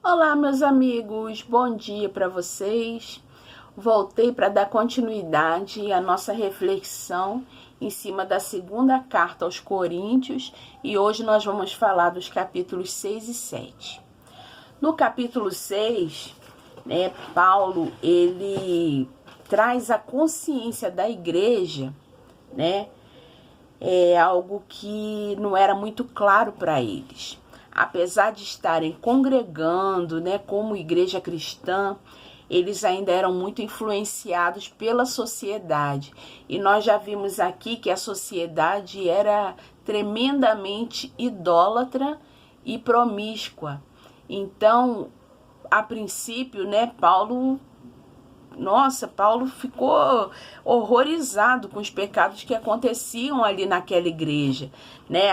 Olá, meus amigos, bom dia para vocês. Voltei para dar continuidade à nossa reflexão em cima da segunda carta aos Coríntios e hoje nós vamos falar dos capítulos 6 e 7. No capítulo 6, Paulo ele traz a consciência da igreja, é algo que não era muito claro para eles. Apesar de estarem congregando, como igreja cristã, eles ainda eram muito influenciados pela sociedade. E nós já vimos aqui que a sociedade era tremendamente idólatra e promíscua. Então, a princípio, Paulo ficou horrorizado com os pecados que aconteciam ali naquela igreja,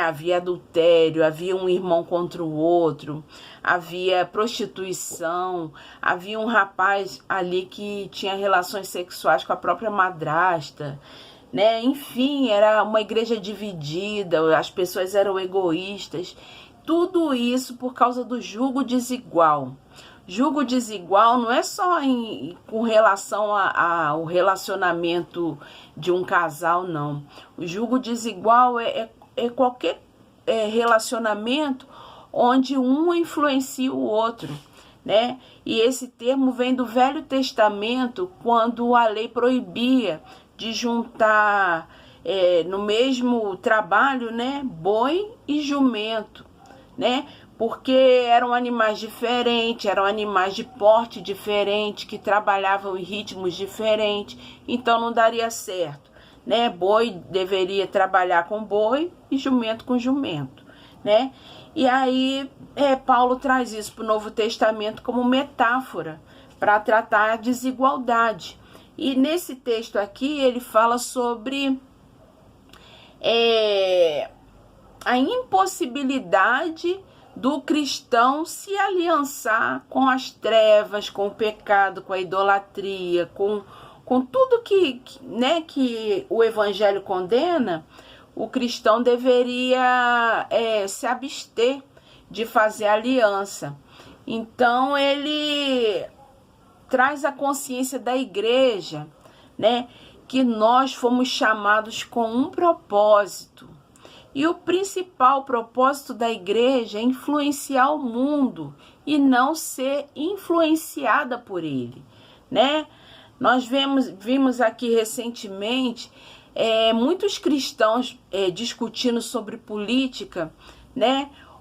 Havia adultério, havia um irmão contra o outro, havia prostituição, havia um rapaz ali que tinha relações sexuais com a própria madrasta, Enfim, era uma igreja dividida, as pessoas eram egoístas, tudo isso por causa do jugo desigual. Jugo desigual não é só com relação ao relacionamento de um casal, não. O jugo desigual é qualquer relacionamento onde um influencia o outro, E esse termo vem do Velho Testamento, quando a lei proibia de juntar no mesmo trabalho, boi e jumento, Porque eram animais diferentes, eram animais de porte diferente, que trabalhavam em ritmos diferentes, então não daria certo, Boi deveria trabalhar com boi e jumento com jumento, E aí Paulo traz isso para o Novo Testamento como metáfora para tratar a desigualdade. E nesse texto aqui ele fala sobre a impossibilidade do cristão se aliançar com as trevas, com o pecado, com a idolatria, com tudo que o evangelho condena. O cristão deveria se abster de fazer aliança. Então ele traz a consciência da igreja, que nós fomos chamados com um propósito. E o principal propósito da igreja é influenciar o mundo e não ser influenciada por ele, Nós vimos aqui recentemente muitos cristãos discutindo sobre política,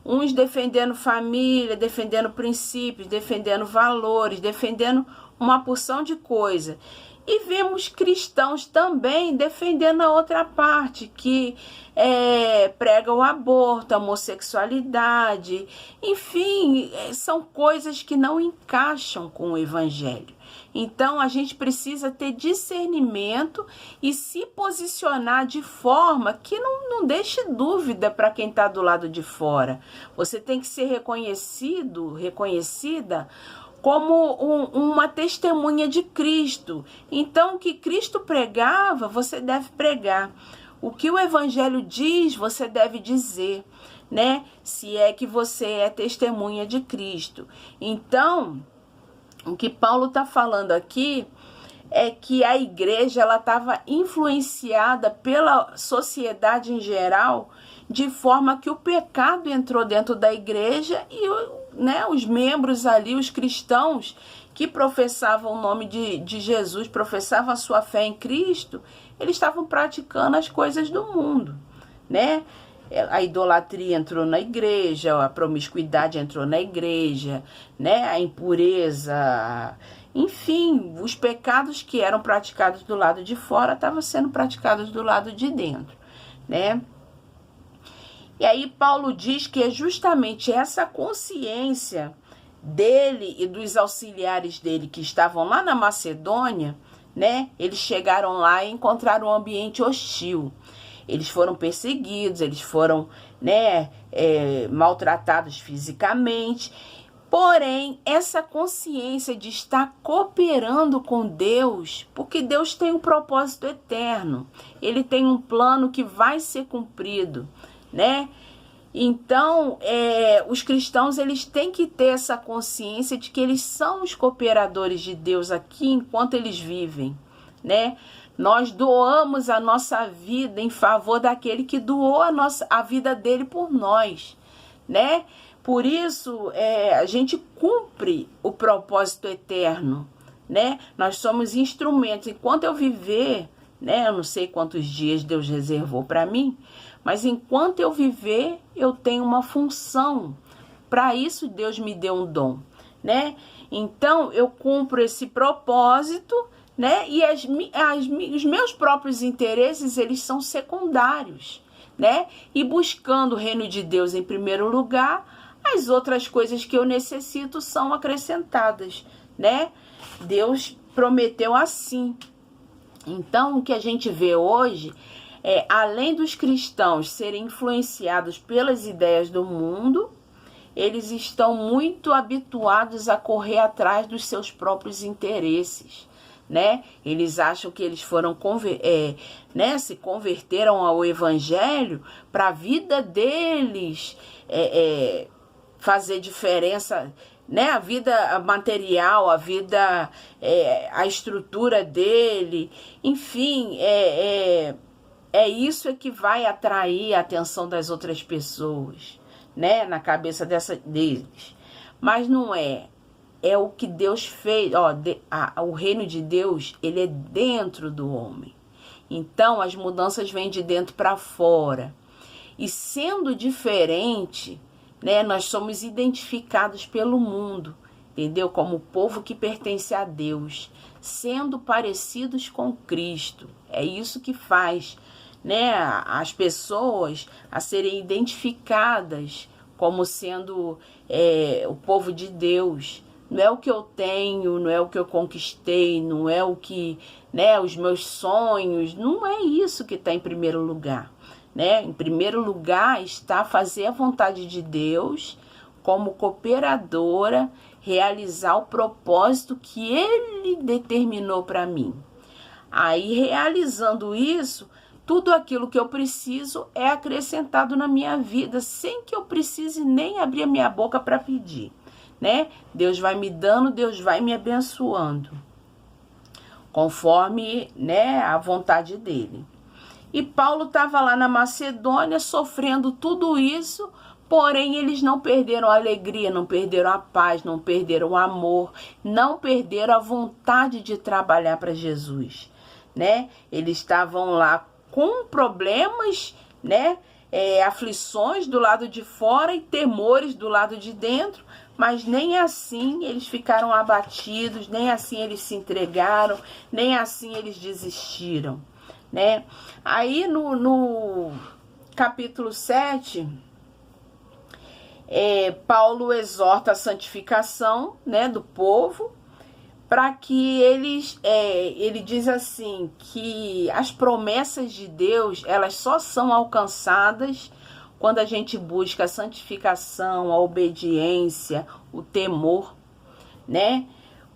Uns defendendo família, defendendo princípios, defendendo valores, defendendo uma porção de coisa. E vemos cristãos também defendendo a outra parte, que prega o aborto, a homossexualidade. Enfim, são coisas que não encaixam com o evangelho. Então, a gente precisa ter discernimento e se posicionar de forma que não deixe dúvida para quem está do lado de fora. Você tem que ser reconhecida como uma testemunha de Cristo. Então, o que Cristo pregava, você deve pregar. O que o evangelho diz, você deve dizer, Se é que você é testemunha de Cristo. Então, o que Paulo está falando aqui é que a igreja estava influenciada pela sociedade em geral, de forma que o pecado entrou dentro da igreja e os membros ali, os cristãos que professavam o nome de Jesus, professavam a sua fé em Cristo, eles estavam praticando as coisas do mundo, A idolatria entrou na igreja, a promiscuidade entrou na igreja, A impureza, enfim, os pecados que eram praticados do lado de fora estavam sendo praticados do lado de dentro, E aí Paulo diz que é justamente essa consciência dele e dos auxiliares dele que estavam lá na Macedônia, Eles chegaram lá e encontraram um ambiente hostil. Eles foram perseguidos, eles foram maltratados fisicamente. Porém, essa consciência de estar cooperando com Deus, porque Deus tem um propósito eterno. Ele tem um plano que vai ser cumprido, Então, os cristãos, eles têm que ter essa consciência de que eles são os cooperadores de Deus aqui enquanto eles vivem, né? Nós doamos a nossa vida em favor daquele que doou a vida dele por nós, né? Por isso, a gente cumpre o propósito eterno, né? Nós somos instrumentos. Enquanto eu viver, né? Eu não sei quantos dias Deus reservou para mim, mas enquanto eu viver, eu tenho uma função. Para isso, Deus me deu um dom, né? Então, eu cumpro esse propósito, né? E os meus próprios interesses, eles são secundários, né? E buscando o reino de Deus em primeiro lugar, as outras coisas que eu necessito são acrescentadas, né? Deus prometeu assim. Então, o que a gente vê hoje além dos cristãos serem influenciados pelas ideias do mundo, eles estão muito habituados a correr atrás dos seus próprios interesses, né? Eles acham que eles foram se converteram ao evangelho para a vida deles fazer diferença, né? A vida material, a vida, a estrutura dele, enfim, é isso que vai atrair a atenção das outras pessoas, né? Na cabeça deles. Mas não é. É o que Deus fez. O reino de Deus, ele é dentro do homem. Então, as mudanças vêm de dentro para fora. E sendo diferente, né, nós somos identificados pelo mundo, entendeu? Como o povo que pertence a Deus, sendo parecidos com Cristo. É isso que faz, né, as pessoas a serem identificadas como sendo o povo de Deus. Não é o que eu tenho, não é o que eu conquistei, não é o que, né, os meus sonhos, não é isso que está em primeiro lugar, né? Em primeiro lugar está fazer a vontade de Deus como cooperadora, realizar o propósito que Ele determinou para mim. Aí, realizando isso, tudo aquilo que eu preciso é acrescentado na minha vida, sem que eu precise nem abrir a minha boca para pedir, né? Deus vai me dando, Deus vai me abençoando, conforme, né, a vontade dele. E Paulo estava lá na Macedônia sofrendo tudo isso, porém eles não perderam a alegria, não perderam a paz, não perderam o amor, não perderam a vontade de trabalhar para Jesus, né? Eles estavam lá com problemas, né? Aflições do lado de fora e temores do lado de dentro, mas nem assim eles ficaram abatidos, nem assim eles se entregaram, nem assim eles desistiram, né? Aí no capítulo 7, Paulo exorta a santificação, né, do povo, para que ele diz assim, que as promessas de Deus, elas só são alcançadas quando a gente busca a santificação, a obediência, o temor, né?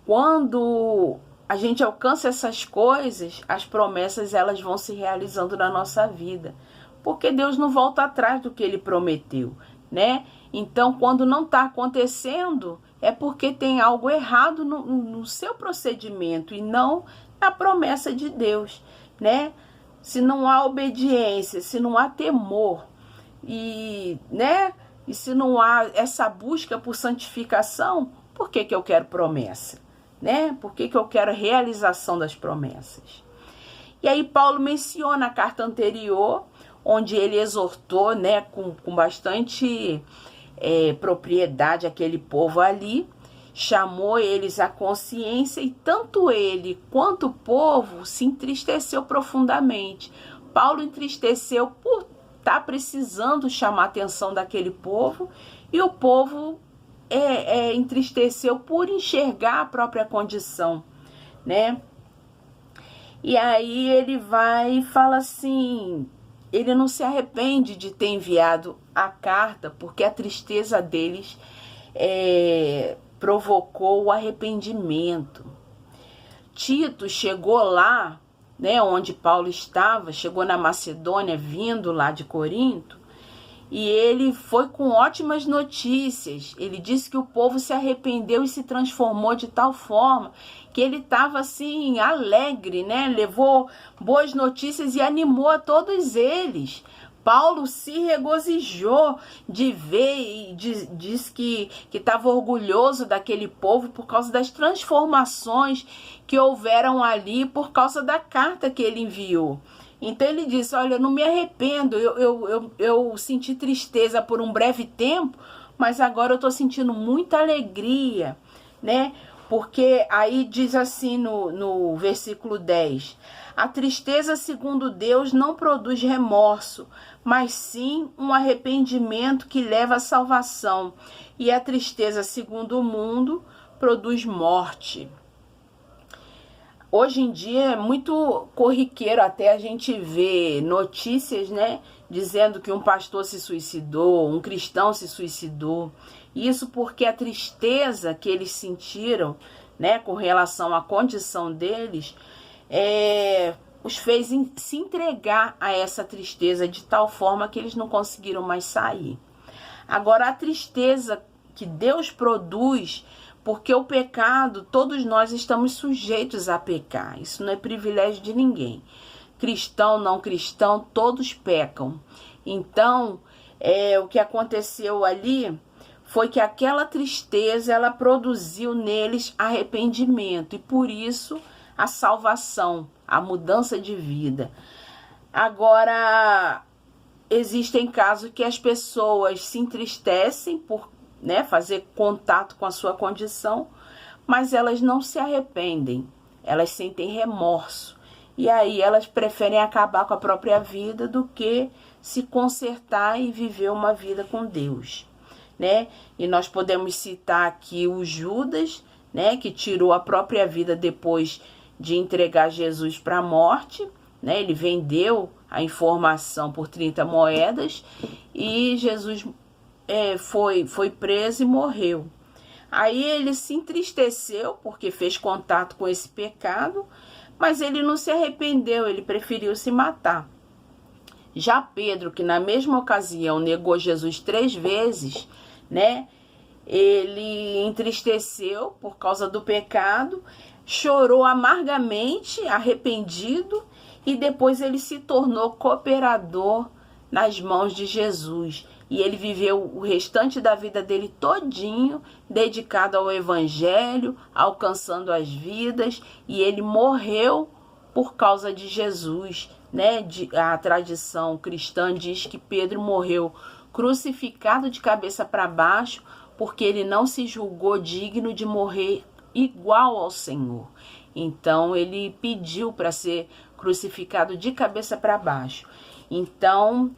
Quando a gente alcança essas coisas, as promessas elas vão se realizando na nossa vida, porque Deus não volta atrás do que Ele prometeu, né? Então, quando não está acontecendo, é porque tem algo errado no seu procedimento e não na promessa de Deus, né? Se não há obediência, se não há temor né? E se não há essa busca por santificação, por que eu quero promessa, né? Por que eu quero realização das promessas? E aí Paulo menciona a carta anterior, onde ele exortou, né, com bastante propriedade aquele povo ali, chamou eles à consciência e tanto ele quanto o povo se entristeceu profundamente. Paulo entristeceu por estar precisando chamar a atenção daquele povo e o povo entristeceu por enxergar a própria condição, né? E aí ele vai e fala assim, ele não se arrepende de ter enviado a carta, porque a tristeza deles provocou o arrependimento. Tito chegou lá, né, onde Paulo estava, chegou na Macedônia, vindo lá de Corinto, e ele foi com ótimas notícias. Ele disse que o povo se arrependeu e se transformou de tal forma que ele estava assim alegre, né? Levou boas notícias e animou a todos eles. Paulo se regozijou de ver e diz que estava orgulhoso daquele povo por causa das transformações que houveram ali por causa da carta que ele enviou. Então ele disse, olha, eu não me arrependo, eu senti tristeza por um breve tempo, mas agora eu estou sentindo muita alegria, né? Porque aí diz assim no versículo 10, a tristeza segundo Deus não produz remorso, mas sim um arrependimento que leva à salvação. E a tristeza segundo o mundo produz morte. Hoje em dia é muito corriqueiro até a gente ver notícias, né, dizendo que um pastor se suicidou, um cristão se suicidou. Isso porque a tristeza que eles sentiram, né, com relação à condição deles, os fez se entregar a essa tristeza de tal forma que eles não conseguiram mais sair. Agora, a tristeza que Deus produz, porque o pecado, todos nós estamos sujeitos a pecar. Isso não é privilégio de ninguém. Cristão, não cristão, todos pecam. Então, o que aconteceu ali foi que aquela tristeza, ela produziu neles arrependimento. E por isso, a salvação, a mudança de vida. Agora, existem casos que as pessoas se entristecem por, né, fazer contato com a sua condição, mas elas não se arrependem, elas sentem remorso. E aí elas preferem acabar com a própria vida do que se consertar e viver uma vida com Deus, né? E nós podemos citar aqui o Judas, né, que tirou a própria vida depois de entregar Jesus para a morte, né? Ele vendeu a informação por 30 moedas e Jesus foi preso e morreu. Aí ele se entristeceu porque fez contato com esse pecado, mas ele não se arrependeu, ele preferiu se matar. Já Pedro, que na mesma ocasião negou Jesus 3 vezes, né? Ele entristeceu por causa do pecado, chorou amargamente, arrependido, e depois ele se tornou cooperador nas mãos de Jesus. E ele viveu o restante da vida dele todinho dedicado ao evangelho, alcançando as vidas, e ele morreu por causa de Jesus, né? A tradição cristã diz que Pedro morreu crucificado de cabeça para baixo, porque ele não se julgou digno de morrer igual ao Senhor. Então ele pediu para ser crucificado de cabeça para baixo. Então,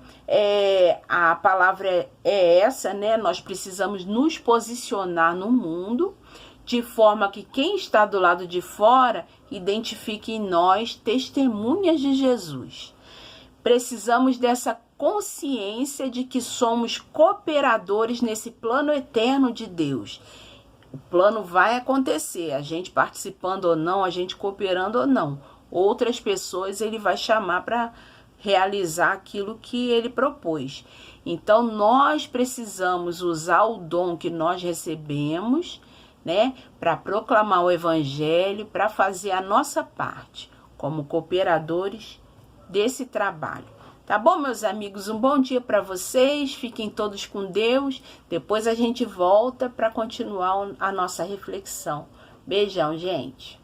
a palavra é essa, né? Nós precisamos nos posicionar no mundo de forma que quem está do lado de fora identifique em nós testemunhas de Jesus. Precisamos dessa consciência de que somos cooperadores nesse plano eterno de Deus. O plano vai acontecer, a gente participando ou não, a gente cooperando ou não. Outras pessoas ele vai chamar para realizar aquilo que ele propôs. Então, nós precisamos usar o dom que nós recebemos, né, para proclamar o evangelho, para fazer a nossa parte como cooperadores desse trabalho. Tá bom, meus amigos? Um bom dia para vocês. Fiquem todos com Deus. Depois a gente volta para continuar a nossa reflexão. Beijão, gente.